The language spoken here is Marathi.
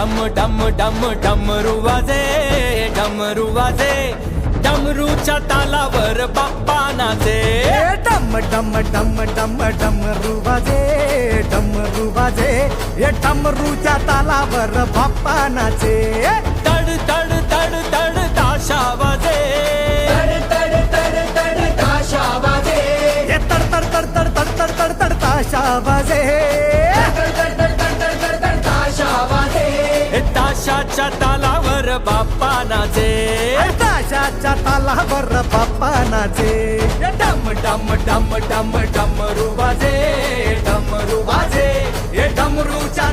डम डम डम डमरू वाजे, डमरू वाजे, डमरूच्या तालावर बाप्पा नाचे. डम डम डम डम डमरू वाजे, डमरू वाजे, हे डमरूच्या तालावर बाप्पा नाचे. तड तड तड तड ताशा वाजे, तड तड तड तड ताशा वाजे, हे तड तड तड तड तड तड तड तड ताशा वाजे. तड तड तड तड तड तड तड ताशा वाजे. ताशाच्या तालावर बाप्पा नाचे. ताशाच्या तालावर बाप्पा नाचे. डम डम डम डम डमरू वाजे, डमरू वाजे, हे डमरूच्या